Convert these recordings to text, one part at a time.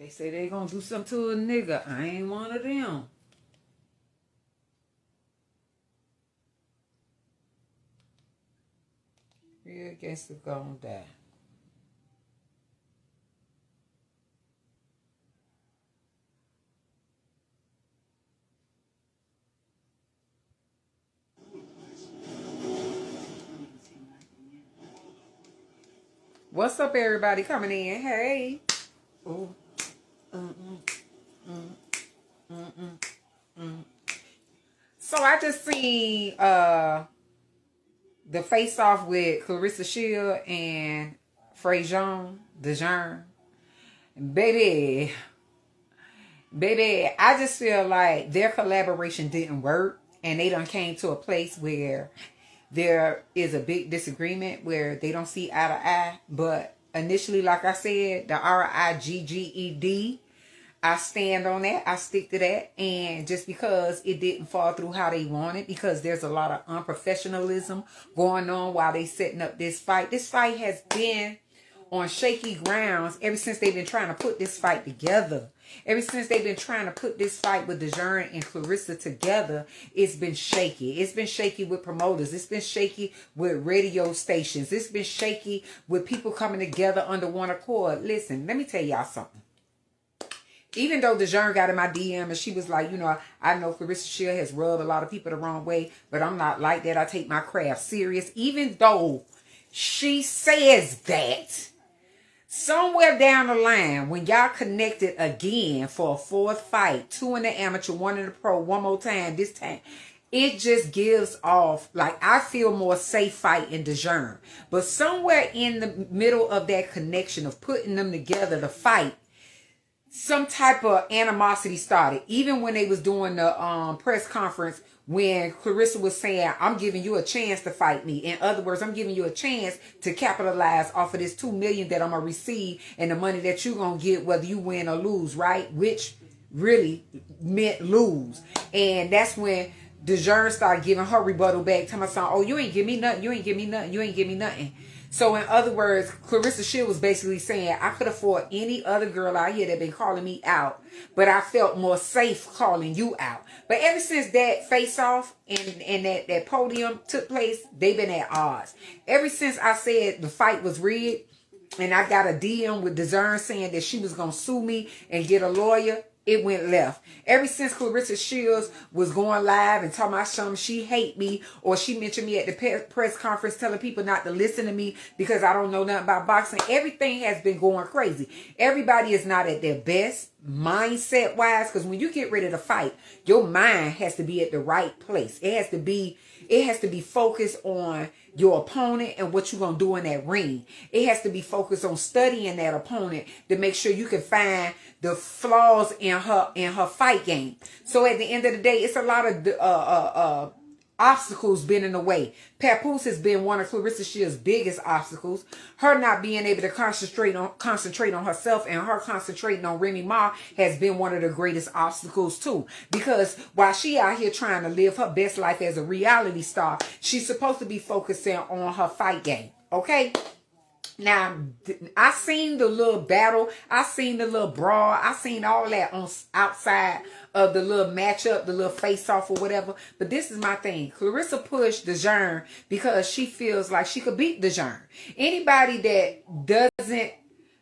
They say they gonna do something to a nigga. I ain't one of them. Real gangster gonna die. What's up, everybody coming in? Hey. Ooh. So I just seen the face off with Clarissa Shields and Shields-Dejour. Baby, I just feel like their collaboration didn't work, and they done came to a place where there is a big disagreement where they don't see eye to eye. But initially, like I said, the RIGGED, I stand on that. I stick to that. And just because it didn't fall through how they wanted, because there's a lot of unprofessionalism going on while they setting up this fight. This fight has been on shaky grounds ever since they've been trying to put this fight together. Ever since they've been trying to put this fight with Dejour and Clarissa together, it's been shaky. It's been shaky with promoters. It's been shaky with radio stations. It's been shaky with people coming together under one accord. Listen, let me tell y'all something. Even though Dejour got in my DM and she was like, you know, I know Clarissa Shields has rubbed a lot of people the wrong way, but I'm not like that. I take my craft serious. Even though she says that, somewhere down the line, when y'all connected again for a fourth fight, 2 in the amateur, 1 in the pro, one more time, this time, it just gives off, like, I feel more safe fighting Dejour. But somewhere in the middle of that connection of putting them together to fight, some type of animosity started. Even when they was doing the press conference, when Clarissa was saying, I'm giving you a chance to fight me. In other words, I'm giving you a chance to capitalize off of this $2 million that I'm going to receive and the money that you're going to get whether you win or lose, right? Which really meant lose. And that's when Dejour started giving her rebuttal back, telling my son, oh, you ain't give me nothing. You ain't give me nothing. You ain't give me nothing. So in other words, Clarissa Shields was basically saying, I could afford any other girl out here that been calling me out, but I felt more safe calling you out. But ever since that face-off and that podium took place, they've been at odds. Ever since I said the fight was rigged, and I got a DM with Dejour saying that she was going to sue me and get a lawyer, it went left. Ever since Clarissa Shields was going live and talking about something, she hate me, or she mentioned me at the press conference telling people not to listen to me because I don't know nothing about boxing, everything has been going crazy. Everybody is not at their best mindset wise, because when you get ready to fight, your mind has to be at the right place. It has to be focused on your opponent and what you're going to do in that ring. It has to be focused on studying that opponent to make sure you can find the flaws in her fight game. So at the end of the day, it's a lot of obstacles been in the way. Papoose has been one of Clarissa Shields' biggest obstacles. Her not being able to concentrate on herself and her concentrating on Remy Ma has been one of the greatest obstacles too. Because while she out here trying to live her best life as a reality star, she's supposed to be focusing on her fight game. Okay? Now, I seen the little battle. I seen the little brawl. I seen all that on outside of the little matchup, the little face-off or whatever. But this is my thing. Clarissa pushed Dejour because she feels like she could beat Dejour. Anybody that doesn't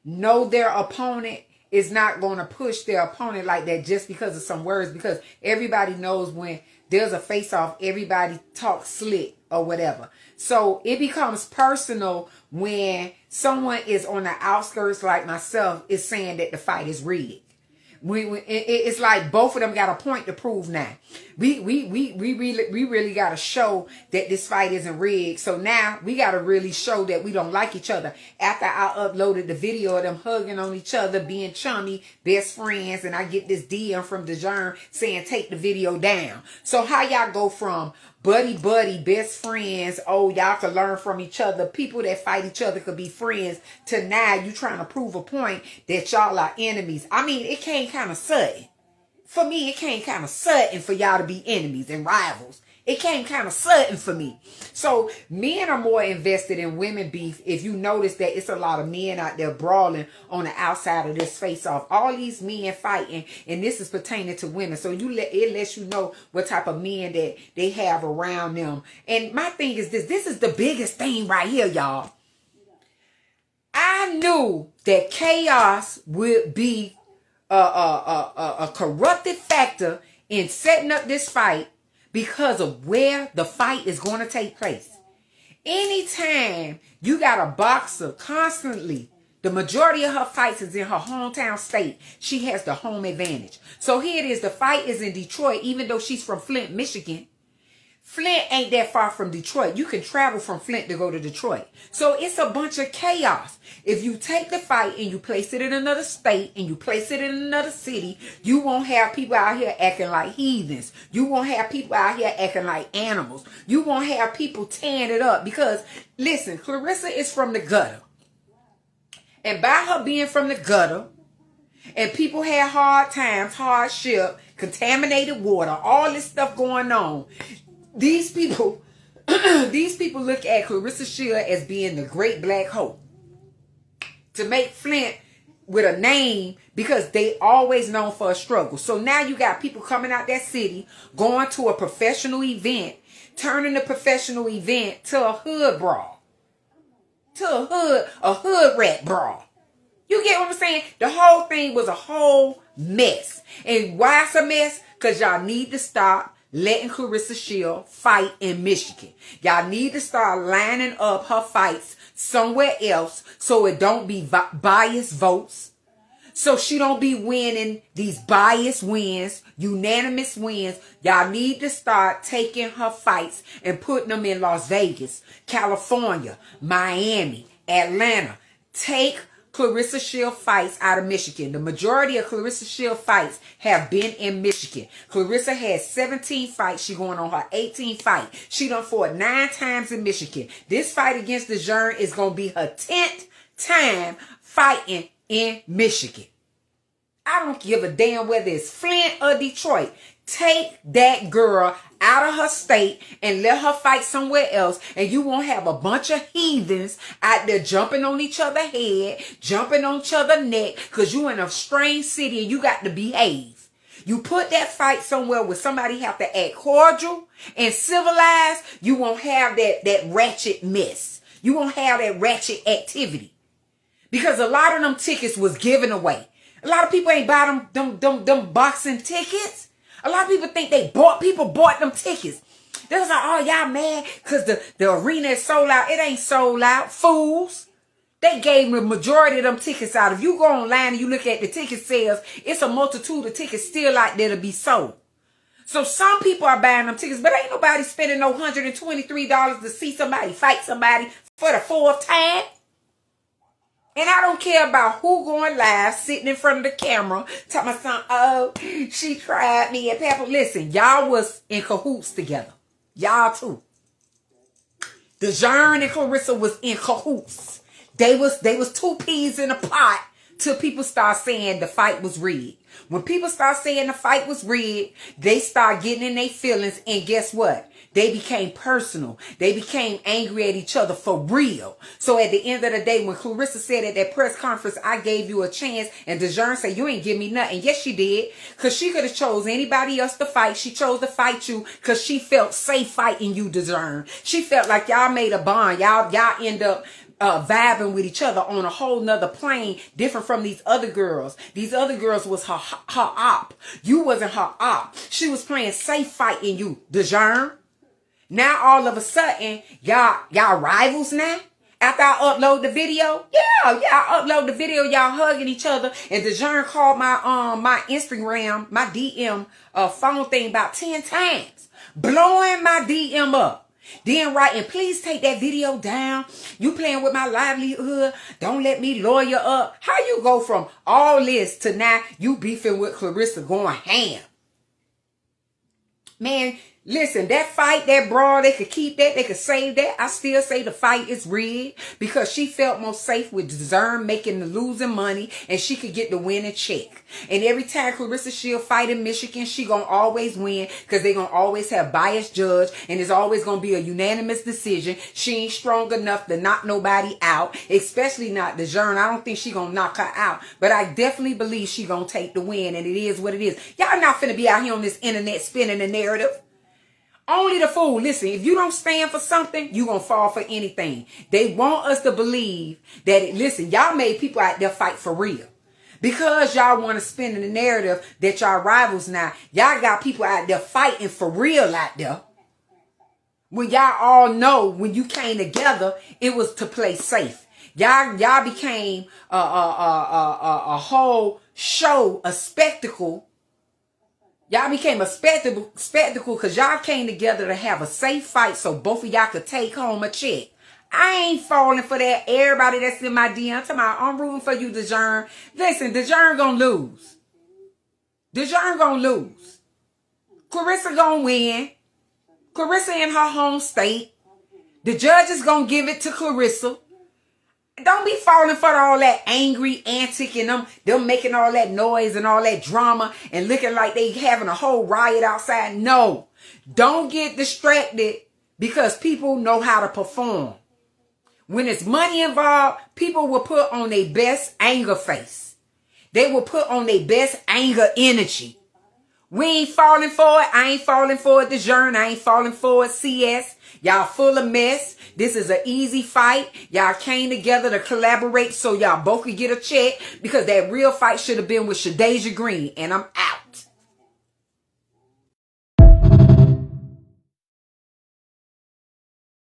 know their opponent is not going to push their opponent like that just because of some words. Because everybody knows when there's a face-off, everybody talks slick or whatever. So it becomes personal when someone is on the outskirts like myself is saying that the fight is rigged. It's like both of them got a point to prove now. We really got to show that this fight isn't rigged. So now we got to really show that we don't like each other. After I uploaded the video of them hugging on each other, being chummy, best friends, and I get this DM from Dejour saying take the video down. So how y'all go from buddy, best friends, oh, y'all can learn from each other, people that fight each other could be friends, to now you trying to prove a point that y'all are enemies? I mean, it came kind of sudden. For me, it came kind of sudden for y'all to be enemies and rivals. It came kind of sudden for me. So men are more invested in women beef. If you notice that it's a lot of men out there brawling on the outside of this face-off. All these men fighting, and this is pertaining to women. So it lets you know what type of men that they have around them. And my thing is this. This is the biggest thing right here, y'all. I knew that chaos would be a corrupted factor in setting up this fight because of where the fight is going to take place. Anytime you got a boxer constantly, the majority of her fights is in her hometown state, she has the home advantage. So here it is, the fight is in Detroit, even though she's from Flint, Michigan. Flint ain't that far from Detroit. You can travel from Flint to go to Detroit. So it's a bunch of chaos. If you take the fight and you place it in another state and you place it in another city, you won't have people out here acting like heathens. You won't have people out here acting like animals. You won't have people tearing it up because, listen, Clarissa is from the gutter. And by her being from the gutter, and people had hard times, hardship, contaminated water, all this stuff going on, these people look at Clarissa Shields as being the great black hope. To make Flint with a name because they always known for a struggle. So now you got people coming out that city, going to a professional event, turning the professional event to a hood brawl. To a hood rat brawl. You get what I'm saying? The whole thing was a whole mess. And why it's a mess? Because y'all need to stop letting Clarissa Shields fight in Michigan. Y'all need to start lining up her fights somewhere else so it don't be biased votes. So she don't be winning these biased wins, unanimous wins. Y'all need to start taking her fights and putting them in Las Vegas, California, Miami, Atlanta. Take Clarissa Shields fights out of Michigan. The majority of Clarissa Shields fights have been in Michigan. Clarissa has 17 fights. She going on her 18th fight. She done fought 9 times in Michigan. This fight against Dejour is going to be her 10th time fighting in Michigan. I don't give a damn whether it's Flint or Detroit. Take that girl out of her state and let her fight somewhere else, and you won't have a bunch of heathens out there jumping on each other's head, jumping on each other's neck, because you in a strange city and you got to behave. You put that fight somewhere where somebody have to act cordial and civilized, you won't have that ratchet mess. You won't have that ratchet activity. Because a lot of them tickets was given away. A lot of people ain't buy them boxing tickets. A lot of people think people bought them tickets. They was like, oh, y'all mad because the arena is sold out. It ain't sold out. Fools. They gave the majority of them tickets out. If you go online and you look at the ticket sales, it's a multitude of tickets still out there to be sold. So some people are buying them tickets, but ain't nobody spending no $123 to see somebody fight somebody for the 4th time. And I don't care about who going live, sitting in front of the camera, talking about something, oh, she tried me and Pepper. Listen, y'all was in cahoots together. Y'all too. Dejour and Clarissa was in cahoots. They was 2 peas in a pot till people start saying the fight was rigged. When people start saying the fight was rigged, they start getting in their feelings, and guess what? They became personal. They became angry at each other for real. So at the end of the day, when Clarissa said at that press conference, I gave you a chance, and Dejour said, you ain't give me nothing. Yes, she did. Because she could have chose anybody else to fight. She chose to fight you because she felt safe fighting you, Dejour. She felt like y'all made a bond. Y'all end up vibing with each other on a whole nother plane, different from these other girls. These other girls was her op. You wasn't her op. She was playing safe fighting you, Dejour. Now all of a sudden, y'all rivals now? After I upload the video? Yeah, I upload the video, y'all hugging each other. And Dejour called my Instagram, my DM phone thing about 10 times. Blowing my DM up. Then writing, please take that video down. You playing with my livelihood. Don't let me lawyer up. How you go from all this to now you beefing with Clarissa going ham? Man, Listen, that fight, that brawl, they could keep that. They could save that. I still say the fight is rigged because she felt more safe with Dejour making the losing money and she could get the winning check. And every time Clarissa Shields fight in Michigan, she gonna always win because they gonna always have biased judge and it's always gonna be a unanimous decision. She ain't strong enough to knock nobody out, especially not Dejour. I don't think she gonna knock her out, but I definitely believe she gonna take the win, and it is what it is. Y'all not finna be out here on this internet spinning the narrative. Only the fool. Listen, if you don't stand for something, you gonna fall for anything. They want us to believe that, listen, y'all made people out there fight for real. Because y'all want to spin in the narrative that y'all rivals now, y'all got people out there fighting for real out there. When y'all all know when you came together, it was to play safe. Y'all became a whole show, a spectacle. Y'all became a spectacle because y'all came together to have a safe fight so both of y'all could take home a check. I ain't falling for that. Everybody that's in my DM, I'm rooting for you, Dejour. Listen, Dejour gonna lose. Dejour gonna lose. Clarissa gonna win. Clarissa in her home state. The judge is gonna give it to Clarissa. Don't be falling for all that angry antic and them making all that noise and all that drama and looking like they having a whole riot outside. No, don't get distracted because people know how to perform. When it's money involved, people will put on their best anger face. They will put on their best anger energy. We ain't falling for it. I ain't falling for it, Dejour. I ain't falling for it, CS. Y'all full of mess. This is an easy fight. Y'all came together to collaborate so y'all both could get a check because that real fight should have been with Shields-Dejour. And I'm out.